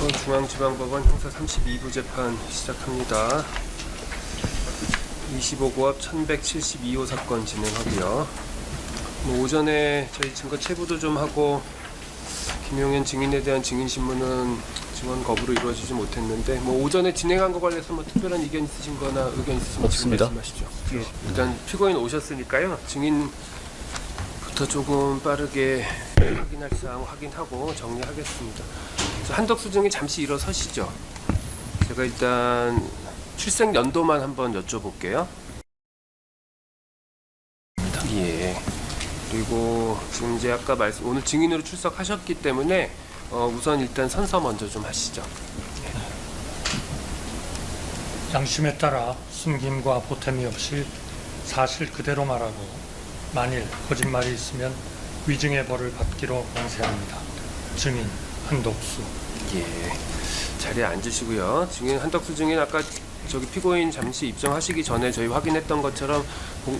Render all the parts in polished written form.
서울중앙지방법원 형사 32부 재판 시작합니다. 25고압 1172호 사건 진행하고요. 오전에 저희 증거 체부도 좀 하고 김용현 증인에 대한 증인신문은 증언 거부로 이루어지지 못했는데 오전에 진행한 거 관련해서 특별한 이견 있으신 거나 의견 있으시면 지금 말씀하시죠. 일단 피고인 오셨으니까요. 증인부터 조금 빠르게 확인할 사항 확인하고 정리하겠습니다. 한덕수 증인 잠시 일어서시죠. 제가 일단 출생 연도만 한번 여쭤볼게요. 예. 그리고 지금 이제 아까 오늘 증인으로 출석하셨기 때문에 우선 일단 선서 먼저 좀 하시죠. 양심에 따라 숨김과 보탬이 없이 사실 그대로 말하고 만일 거짓말이 있으면 위증의 벌을 받기로 맹세합니다. 증인 한덕수. 예. 자리에 앉으시고요. 증인 한덕수 증인 아까 저기 피고인 잠시 입정하시기 전에 저희 확인했던 것처럼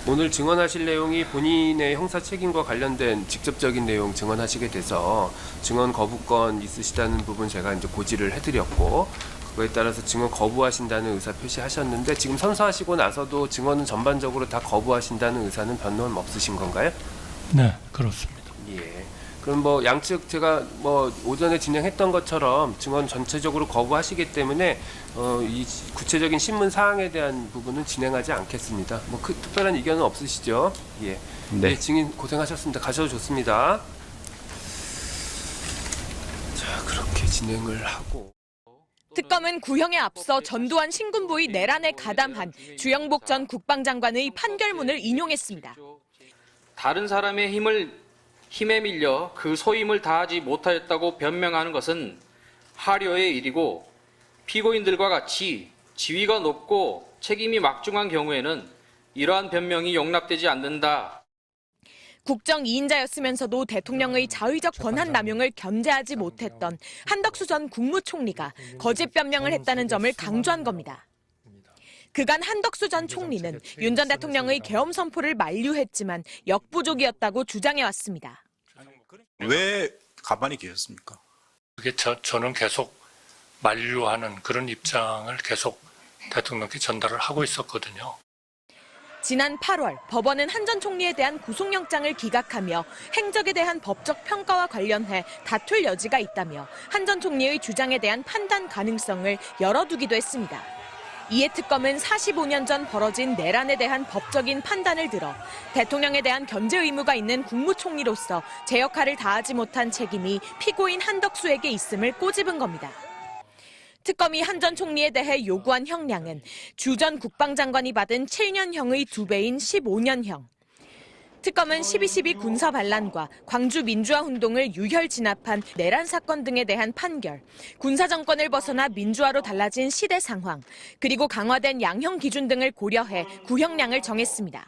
오늘 증언하실 내용이 본인의 형사 책임과 관련된 직접적인 내용 증언하시게 돼서 증언 거부권 있으시다는 부분 제가 이제 고지를 해드렸고 그거에 따라서 증언 거부하신다는 의사 표시하셨는데 지금 선서하시고 나서도 증언은 전반적으로 다 거부하신다는 의사는 변론 없으신 건가요? 네, 그렇습니다. 예. 그럼 양측 제가 오전에 진행했던 것처럼 증언 전체적으로 거부하시기 때문에 이 구체적인 신문 사항에 대한 부분은 진행하지 않겠습니다. 특별한 의견은 없으시죠? 예. 네. 네, 증인 고생하셨습니다. 가셔도 좋습니다. 자, 그렇게 진행을 하고. 특검은 구형에 앞서 전두환 신군부의 내란에 가담한 주영복 전 국방장관의 판결문을 인용했습니다. 다른 사람의 힘에 밀려 그 소임을 다하지 못하였다고 변명하는 것은 하려의 일이고 피고인들과 같이 지위가 높고 책임이 막중한 경우에는 이러한 변명이 용납되지 않는다. 국정 2인자였으면서도 대통령의 자의적 권한 남용을 견제하지 못했던 한덕수 전 국무총리가 거짓 변명을 했다는 점을 강조한 겁니다. 그간 한덕수 전 총리는 윤 전 대통령의 계엄 선포를 만류했지만 역부족이었다고 주장해왔습니다. 왜 가만히 계셨습니까? 그게 저는 계속 만류하는 그런 입장을 계속 대통령께 전달을 하고 있었거든요. 지난 8월 법원은 한 전 총리에 대한 구속영장을 기각하며 행적에 대한 법적 평가와 관련해 다툴 여지가 있다며 한 전 총리의 주장에 대한 판단 가능성을 열어두기도 했습니다. 이에 특검은 45년 전 벌어진 내란에 대한 법적인 판단을 들어 대통령에 대한 견제 의무가 있는 국무총리로서 제 역할을 다하지 못한 책임이 피고인 한덕수에게 있음을 꼬집은 겁니다. 특검이 한 전 총리에 대해 요구한 형량은 주 전 국방장관이 받은 7년형의 2배인 15년형. 특검은 12.12 군사 반란과 광주 민주화 운동을 유혈 진압한 내란 사건 등에 대한 판결, 군사 정권을 벗어나 민주화로 달라진 시대 상황, 그리고 강화된 양형 기준 등을 고려해 구형량을 정했습니다.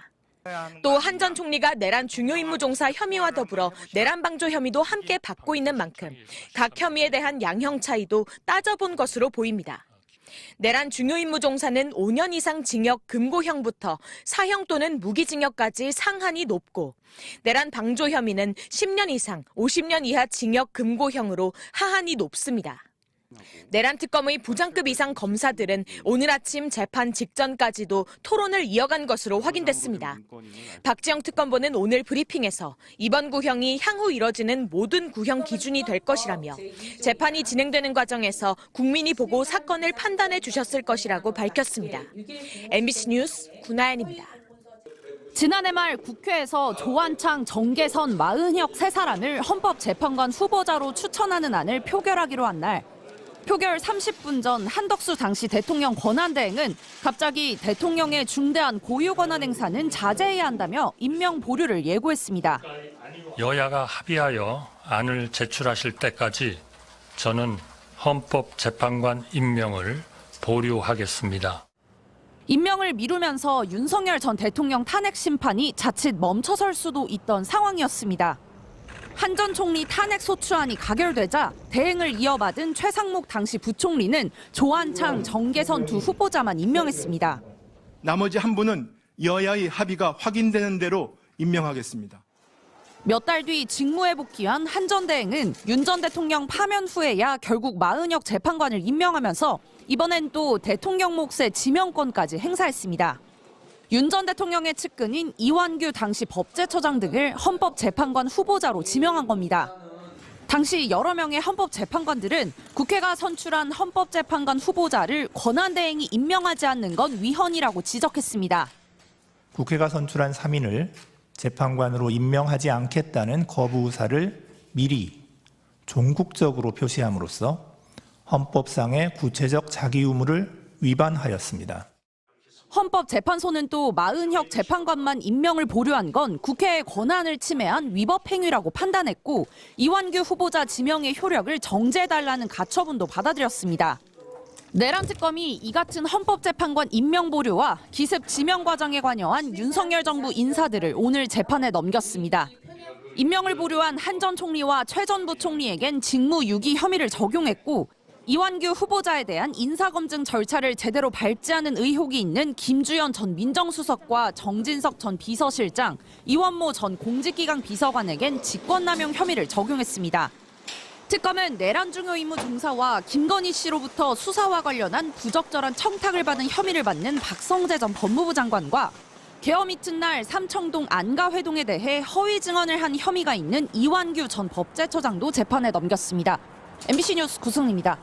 또 한 전 총리가 내란 중요임무 종사 혐의와 더불어 내란 방조 혐의도 함께 받고 있는 만큼 각 혐의에 대한 양형 차이도 따져본 것으로 보입니다. 내란 중요임무 종사는 5년 이상 징역 금고형부터 사형 또는 무기징역까지 상한이 높고 내란 방조 혐의는 10년 이상 50년 이하 징역 금고형으로 하한이 높습니다. 내란 특검의 부장급 이상 검사들은 오늘 아침 재판 직전까지도 토론을 이어간 것으로 확인됐습니다. 박지영 특검보는 오늘 브리핑에서 이번 구형이 향후 이뤄지는 모든 구형 기준이 될 것이라며 재판이 진행되는 과정에서 국민이 보고 사건을 판단해 주셨을 것이라고 밝혔습니다. MBC 뉴스 구나연입니다. 지난해 말 국회에서 조한창, 정계선, 마은혁 세 사람을 헌법재판관 후보자로 추천하는 안을 표결하기로 한 날, 표결 30분 전 한덕수 당시 대통령 권한대행은 갑자기 대통령의 중대한 고유 권한 행사는 자제해야 한다며 임명 보류를 예고했습니다. 여야가 합의하여 안을 제출하실 때까지 저는 헌법재판관 임명을 보류하겠습니다. 임명을 미루면서 윤석열 전 대통령 탄핵 심판이 자칫 멈춰설 수도 있던 상황이었습니다. 한 전 총리 탄핵 소추안이 가결되자 대행을 이어받은 최상목 당시 부총리는 조한창, 정계선 두 후보자만 임명했습니다. 나머지 한 분은 여야의 합의가 확인되는 대로 임명하겠습니다. 몇 달 뒤 직무에 복귀한 한 전 대행은 윤 전 대통령 파면 후에야 결국 마은혁 재판관을 임명하면서 이번엔 또 대통령 몫의 지명권까지 행사했습니다. 윤 전 대통령의 측근인 이완규 당시 법제처장 등을 헌법재판관 후보자로 지명한 겁니다. 당시 여러 명의 헌법재판관들은 국회가 선출한 헌법재판관 후보자를 권한대행이 임명하지 않는 건 위헌이라고 지적했습니다. 국회가 선출한 3인을 재판관으로 임명하지 않겠다는 거부 의사를 미리 종국적으로 표시함으로써 헌법상의 구체적 자기 의무를 위반하였습니다. 헌법재판소는 또 마은혁 재판관만 임명을 보류한 건 국회의 권한을 침해한 위법 행위라고 판단했고 이완규 후보자 지명의 효력을 정지해달라는 가처분도 받아들였습니다. 내란 특검이 이 같은 헌법재판관 임명 보류와 기습 지명 과정에 관여한 윤석열 정부 인사들을 오늘 재판에 넘겼습니다. 임명을 보류한 한 전 총리와 최 전 부총리에겐 직무유기 혐의를 적용했고 이완규 후보자에 대한 인사검증 절차를 제대로 밟지 않은 의혹이 있는 김주현 전 민정수석과 정진석 전 비서실장, 이원모 전 공직기강 비서관에겐 직권남용 혐의를 적용했습니다. 특검은 내란 중요 임무 종사와 김건희 씨로부터 수사와 관련한 부적절한 청탁을 받은 혐의를 받는 박성재 전 법무부 장관과 계엄 이튿날 삼청동 안가회동에 대해 허위 증언을 한 혐의가 있는 이완규 전 법제처장도 재판에 넘겼습니다. MBC 뉴스 구승리입니다.